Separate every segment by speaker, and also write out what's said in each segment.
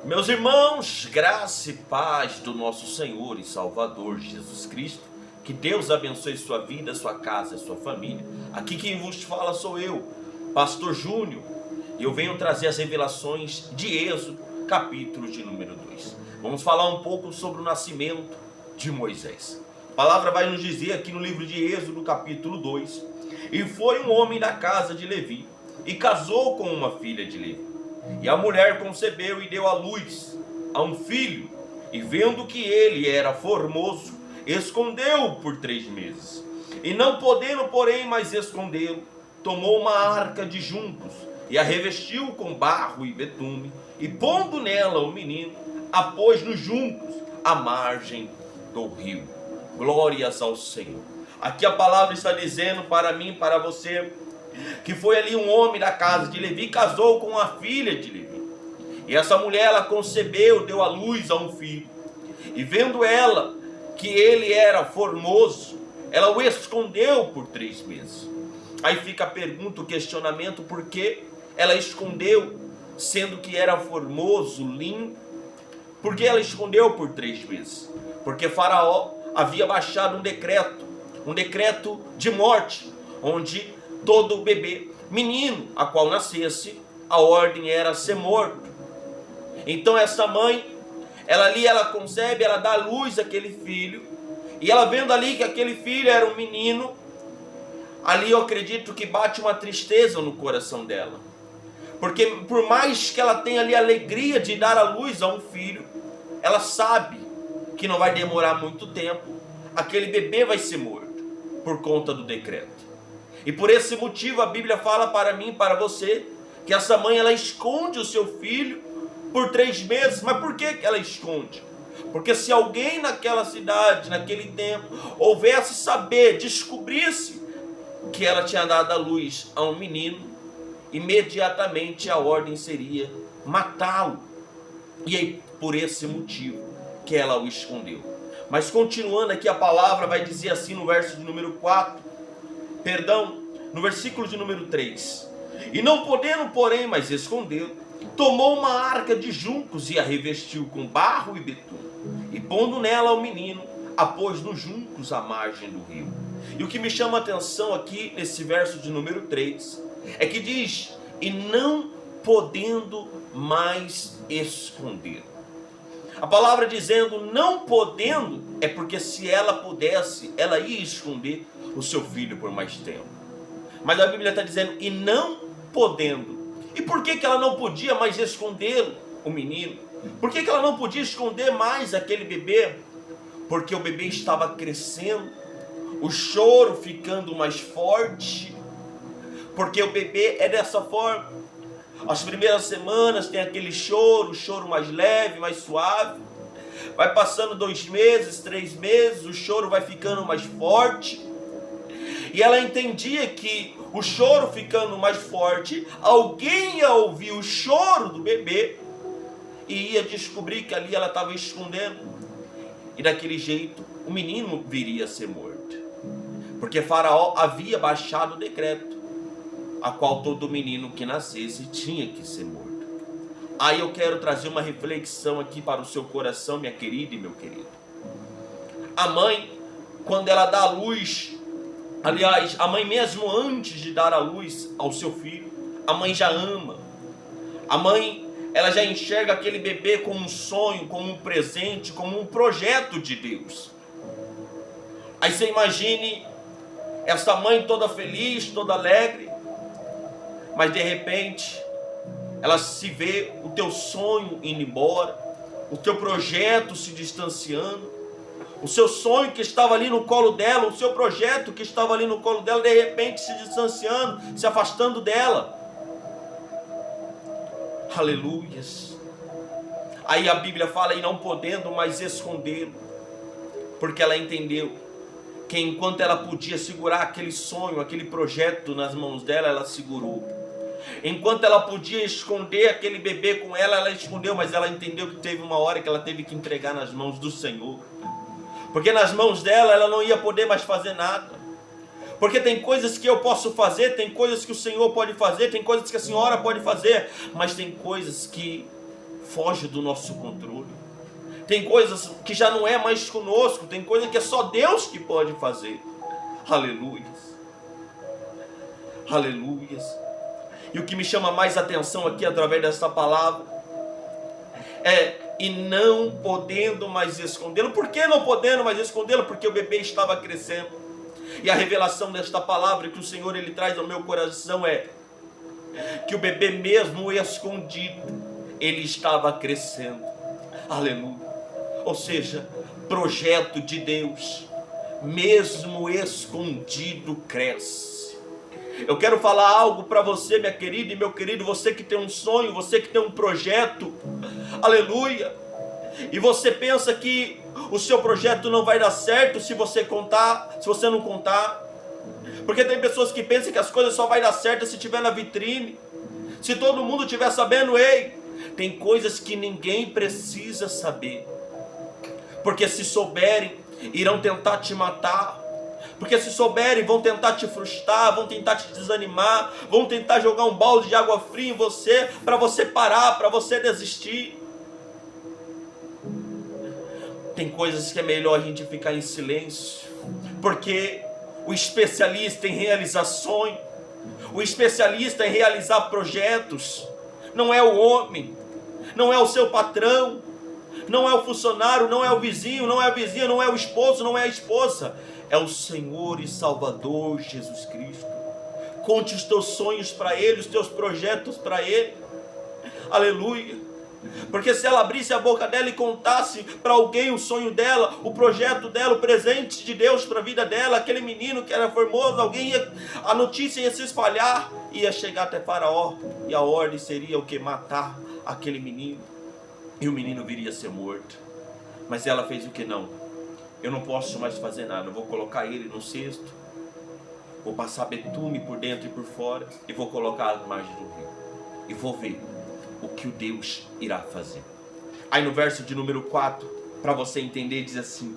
Speaker 1: Meus irmãos, graça e paz do nosso Senhor e Salvador Jesus Cristo. Que Deus abençoe sua vida, sua casa, sua família. Aqui quem vos fala sou eu, Pastor Júnior. E eu venho trazer as revelações de Êxodo, capítulo de número 2. Vamos falar um pouco sobre o nascimento de Moisés. A palavra vai nos dizer aqui no livro de Êxodo, capítulo 2. E foi um homem da casa de Levi, e casou com uma filha de Levi. E a mulher concebeu e deu à luz a um filho, e vendo que ele era formoso, escondeu-o por 3 meses. E não podendo, porém, mais escondê-lo, tomou uma arca de juncos, e a revestiu com barro e betume, e pondo nela o menino, a pôs nos juncos, à margem do rio. Glórias ao Senhor. Aqui a palavra está dizendo para mim, para você, que foi ali um homem da casa de Levi, casou com a filha de Levi. E essa mulher, ela concebeu, deu à luz a um filho. E vendo ela que ele era formoso, ela o escondeu por 3 meses. Aí fica a pergunta, o questionamento, por que ela escondeu, sendo que era formoso, lindo? Por que ela escondeu por 3 meses? Porque Faraó havia baixado um decreto de morte, onde todo bebê, menino, a qual nascesse, a ordem era ser morto. Então essa mãe, ela concebe, ela dá à luz àquele filho, e ela vendo ali que aquele filho era um menino, ali eu acredito que bate uma tristeza no coração dela. Porque por mais que ela tenha ali a alegria de dar à luz a um filho, ela sabe que não vai demorar muito tempo, aquele bebê vai ser morto, por conta do decreto. E por esse motivo a Bíblia fala para mim, para você, que essa mãe, ela esconde o seu filho por 3 meses. Mas por que ela esconde? Porque se alguém naquela cidade, naquele tempo, houvesse saber, descobrisse que ela tinha dado à luz a um menino, imediatamente a ordem seria matá-lo. E aí, por esse motivo que ela o escondeu. Mas continuando aqui, a palavra vai dizer assim no verso de número 4, no versículo de número 3. E não podendo, porém, mais escondê-lo, tomou uma arca de juncos e a revestiu com barro e betume. E pondo nela o menino, a pôs nos juncos à margem do rio. E o que me chama a atenção aqui, nesse verso de número 3, é que diz, e não podendo mais esconder. A palavra dizendo não podendo, é porque se ela pudesse, ela ia esconder o seu filho por mais tempo. Mas a Bíblia está dizendo, e não podendo. E por que ela não podia mais esconder o menino? Por que ela não podia esconder mais aquele bebê? Porque o bebê estava crescendo, o choro ficando mais forte, porque o bebê é dessa forma. As primeiras semanas tem aquele choro, o choro mais leve, mais suave. Vai passando 2 meses, 3 meses, o choro vai ficando mais forte. E ela entendia que o choro ficando mais forte, alguém ia ouvir o choro do bebê e ia descobrir que ali ela estava escondendo. E daquele jeito o menino viria a ser morto. Porque Faraó havia baixado o decreto, a qual todo menino que nascesse tinha que ser morto. Aí eu quero trazer uma reflexão aqui para o seu coração, minha querida e meu querido. A mãe, quando ela dá à luz, aliás, a mãe mesmo antes de dar à luz ao seu filho, a mãe já ama. A mãe, ela já enxerga aquele bebê como um sonho, como um presente, como um projeto de Deus. Aí você imagine essa mãe toda feliz, toda alegre, mas de repente ela se vê o teu sonho indo embora, o teu projeto se distanciando, o seu sonho que estava ali no colo dela, o seu projeto que estava ali no colo dela, de repente se distanciando, se afastando dela. Aleluias. Aí a Bíblia fala, e não podendo mais escondê-lo, porque ela entendeu que enquanto ela podia segurar aquele sonho, aquele projeto nas mãos dela, ela segurou. Enquanto ela podia esconder aquele bebê com ela, ela escondeu, mas ela entendeu que teve uma hora que ela teve que entregar nas mãos do Senhor. Porque nas mãos dela, ela não ia poder mais fazer nada. Porque tem coisas que eu posso fazer, tem coisas que o Senhor pode fazer, tem coisas que a senhora pode fazer, mas tem coisas que foge do nosso controle. Tem coisas que já não é mais conosco, tem coisas que é só Deus que pode fazer. Aleluias. Aleluias. E o que me chama mais atenção aqui através dessa palavra e não podendo mais escondê-lo. Por que não podendo mais escondê-lo? Porque o bebê estava crescendo. E a revelação desta palavra que o Senhor ele traz ao meu coração é que o bebê mesmo escondido, ele estava crescendo. Aleluia. Ou seja, projeto de Deus, mesmo escondido, cresce. Eu quero falar algo para você, minha querida e meu querido, você que tem um sonho, você que tem um projeto, aleluia, e você pensa que o seu projeto não vai dar certo se você não contar, porque tem pessoas que pensam que as coisas só vai dar certo se tiver na vitrine, se todo mundo estiver sabendo. Ei, tem coisas que ninguém precisa saber, porque se souberem, irão tentar te matar. Porque se souberem, vão tentar te frustrar, vão tentar te desanimar, vão tentar jogar um balde de água fria em você, para você parar, para você desistir. Tem coisas que é melhor a gente ficar em silêncio, porque o especialista em realizar sonhos, o especialista em realizar projetos, não é o homem, não é o seu patrão, não é o funcionário, não é o vizinho, não é a vizinha, não é o esposo, não é a esposa. É o Senhor e Salvador Jesus Cristo. Conte os teus sonhos para Ele, os teus projetos para Ele. Aleluia. Porque se ela abrisse a boca dela e contasse para alguém o sonho dela, o projeto dela, o presente de Deus para a vida dela, aquele menino que era formoso, a notícia ia se espalhar, ia chegar até Faraó, e a ordem seria o que? Matar aquele menino, e o menino viria a ser morto. Mas ela fez o que? Não, eu não posso mais fazer nada, eu vou colocar ele no cesto, vou passar betume por dentro e por fora, e vou colocar às margens do rio, e vou ver o que o Deus irá fazer. Aí no verso de número 4, para você entender, diz assim: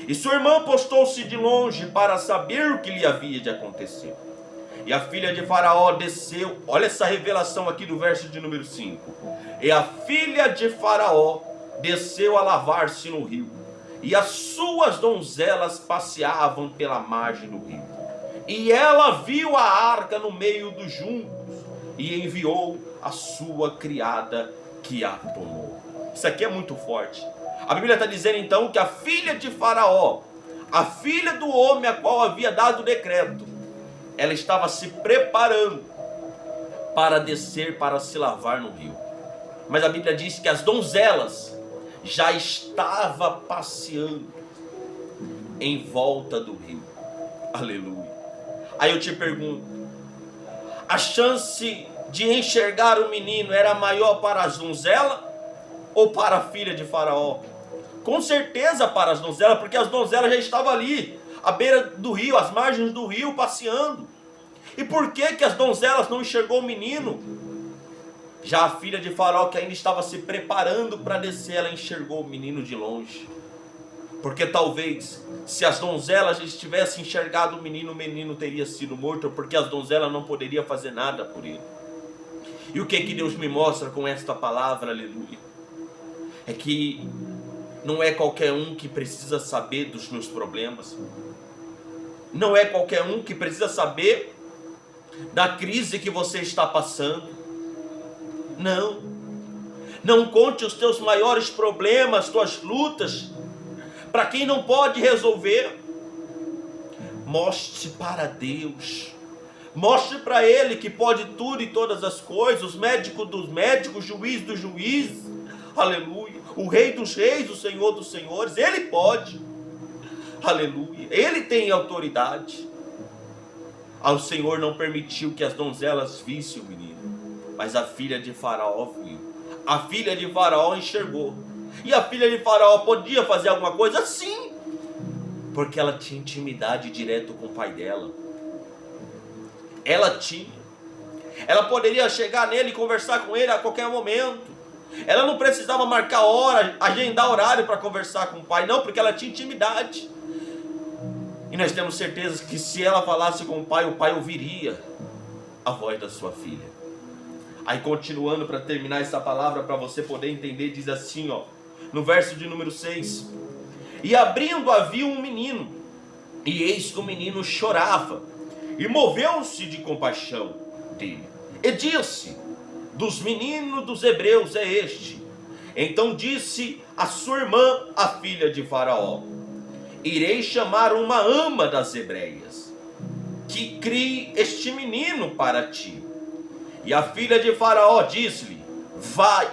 Speaker 1: e sua irmã postou-se de longe para saber o que lhe havia de acontecer. E a filha de Faraó desceu, olha essa revelação aqui do verso de número 5. E a filha de Faraó desceu a lavar-se no rio, e as suas donzelas passeavam pela margem do rio. E ela viu a arca no meio dos juncos, e enviou a sua criada que a tomou. Isso aqui é muito forte. A Bíblia está dizendo então que a filha de Faraó, a filha do homem a qual havia dado o decreto, ela estava se preparando para descer para se lavar no rio. Mas a Bíblia diz que as donzelas já estavam passeando em volta do rio. Aleluia. Aí eu te pergunto, a chance de enxergar o menino era maior para as donzelas ou para a filha de Faraó? Com certeza para as donzelas, porque as donzelas já estavam ali, à beira do rio, às margens do rio, passeando. E por que as donzelas não enxergou o menino? Já a filha de Faraó, que ainda estava se preparando para descer, ela enxergou o menino de longe. Porque talvez, se as donzelas tivessem enxergado o menino teria sido morto, porque as donzelas não poderiam fazer nada por ele. E o que Deus me mostra com esta palavra, aleluia, é que não é qualquer um que precisa saber dos meus problemas. Não é qualquer um que precisa saber da crise que você está passando. Não conte os teus maiores problemas, tuas lutas, para quem não pode resolver. Mostre para Deus. Mostre para Ele que pode tudo e todas as coisas, os médicos dos médicos, o juiz dos juízes, aleluia, o rei dos reis, o senhor dos senhores, Ele pode, aleluia, Ele tem autoridade. O Senhor não permitiu que as donzelas vissem o menino, mas a filha de Faraó viu, a filha de Faraó enxergou. E a filha de Faraó podia fazer alguma coisa? Sim, porque ela tinha intimidade direto com o pai dela. Ela poderia chegar nele e conversar com ele a qualquer momento. Ela não precisava marcar hora, agendar horário para conversar com o pai, não, porque ela tinha intimidade. E nós temos certeza que se ela falasse com o pai ouviria a voz da sua filha. Aí continuando para terminar essa palavra para você poder entender, diz assim, ó, no verso de número 6: E abrindo havia um menino, e eis que o menino chorava, e moveu-se de compaixão dele, e disse: Dos meninos dos hebreus é este. Então disse a sua irmã, a filha de Faraó: Irei chamar uma ama das hebreias, que crie este menino para ti. E a filha de Faraó disse-lhe: Vai.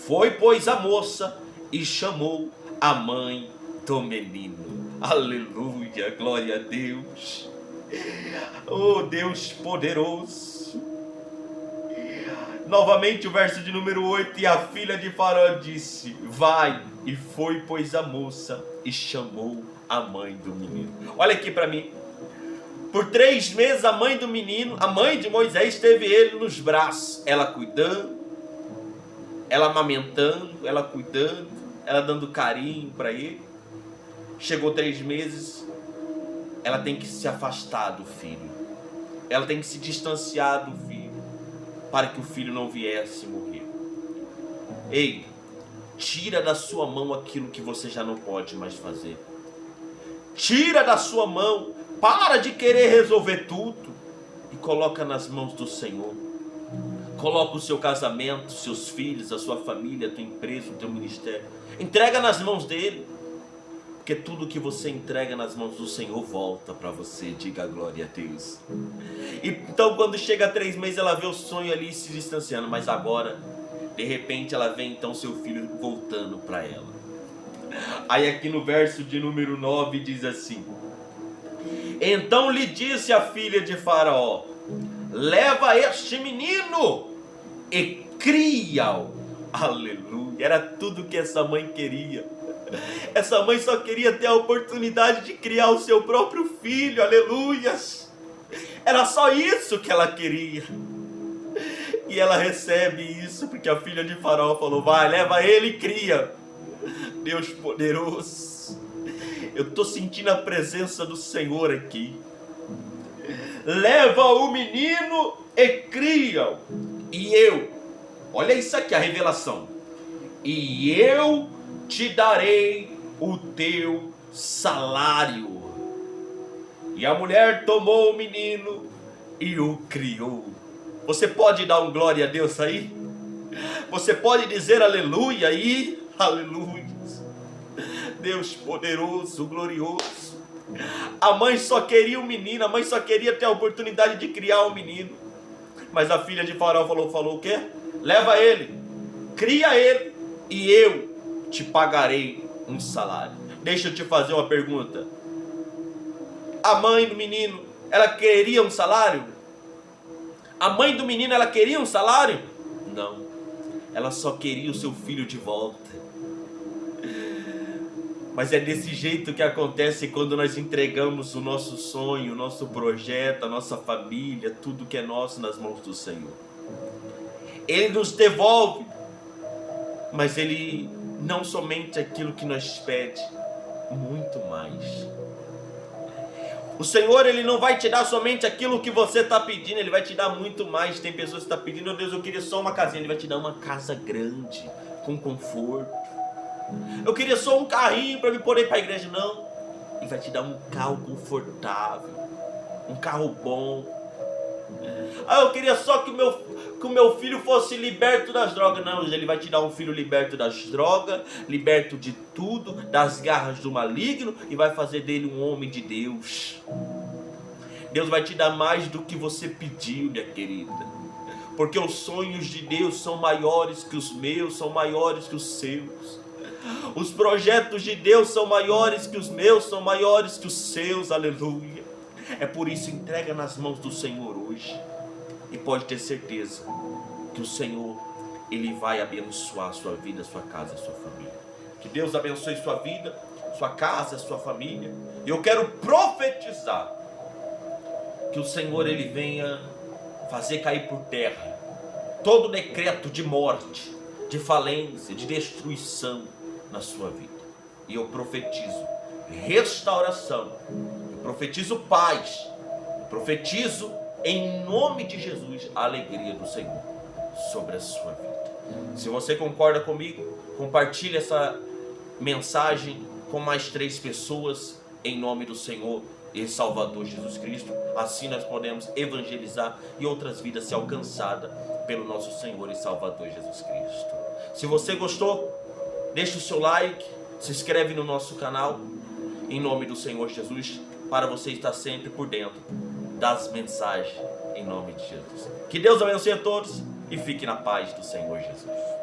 Speaker 1: Foi, pois, a moça e chamou a mãe do menino. Aleluia, glória a Deus. Oh, Deus poderoso. Novamente o verso de número 8: E a filha de Faraó disse: Vai. E foi, pois, a moça e chamou a mãe do menino. Olha aqui para mim. Por 3 meses a mãe do menino, a mãe de Moisés, teve ele nos braços. Ela cuidando, ela amamentando, ela cuidando, ela dando carinho para ele. Chegou 3 meses, ela tem que se afastar do filho. Ela tem que se distanciar do filho, para que o filho não viesse morrer. Ei, tira da sua mão aquilo que você já não pode mais fazer. Tira da sua mão, para de querer resolver tudo e coloca nas mãos do Senhor. Coloca o seu casamento, seus filhos, a sua família, a tua empresa, o teu ministério. Entrega nas mãos dele, porque tudo que você entrega nas mãos do Senhor volta para você. Diga glória a Deus. Então quando chega a 3 meses, ela vê o sonho ali se distanciando, mas agora, de repente, ela vê então seu filho voltando para ela. Aí aqui no verso de número 9 diz assim: Então lhe disse a filha de Faraó: Leva este menino e cria-o. Aleluia. Era tudo que essa mãe queria. Essa mãe só queria ter a oportunidade de criar o seu próprio filho. Aleluias. Era só isso que ela queria. E ela recebe isso porque a filha de Faraó falou: Vai, leva ele e cria. Deus poderoso. Eu estou sentindo a presença do Senhor aqui. Leva o menino e cria-o. E eu, olha isso aqui, a revelação. E eu te darei o teu salário. E a mulher tomou o menino e o criou. Você pode dar um glória a Deus aí? Você pode dizer aleluia aí? Aleluia. Deus poderoso, glorioso. A mãe só queria o menino, a mãe só queria ter a oportunidade de criar o menino. Mas a filha de Faraó falou o quê? Leva ele, cria ele e eu te pagarei um salário. Deixa eu te fazer uma pergunta. A mãe do menino, ela queria um salário? A mãe do menino, ela queria um salário? Não. Ela só queria o seu filho de volta. Mas é desse jeito que acontece quando nós entregamos o nosso sonho, o nosso projeto, a nossa família, tudo que é nosso nas mãos do Senhor. Ele nos devolve, mas Ele não somente aquilo que nós pede, muito mais. O Senhor, Ele não vai te dar somente aquilo que você está pedindo, Ele vai te dar muito mais. Tem pessoas que estão pedindo: meu Deus, eu queria só uma casinha. Ele vai te dar uma casa grande, com conforto. Eu queria só um carrinho para me poder ir para a igreja. Não, Ele vai te dar um carro confortável, um carro bom. Eu queria só que o meu filho fosse liberto das drogas. Não, Ele vai te dar um filho liberto das drogas, liberto de tudo, das garras do maligno, e vai fazer dele um homem de Deus. Deus vai te dar mais do que você pediu, minha querida, porque os sonhos de Deus são maiores que os meus, são maiores que os seus. Os projetos de Deus são maiores que os meus, são maiores que os seus. Aleluia. É por isso, entrega nas mãos do Senhor hoje. E pode ter certeza que o Senhor, Ele vai abençoar a sua vida, a sua casa, a sua família. Que Deus abençoe sua vida, sua casa, a sua família. E eu quero profetizar que o Senhor, Ele venha fazer cair por terra todo decreto de morte, de falência, de destruição na sua vida. E eu profetizo restauração, eu profetizo paz, eu profetizo em nome de Jesus a alegria do Senhor sobre a sua vida. Se você concorda comigo, compartilhe essa mensagem com mais 3 pessoas em nome do Senhor e Salvador Jesus Cristo. Assim nós podemos evangelizar e outras vidas ser alcançadas pelo nosso Senhor e Salvador Jesus Cristo. Se você gostou, deixa o seu like, se inscreve no nosso canal em nome do Senhor Jesus, para você estar sempre por dentro das mensagens em nome de Jesus. Que Deus abençoe a todos e fique na paz do Senhor Jesus.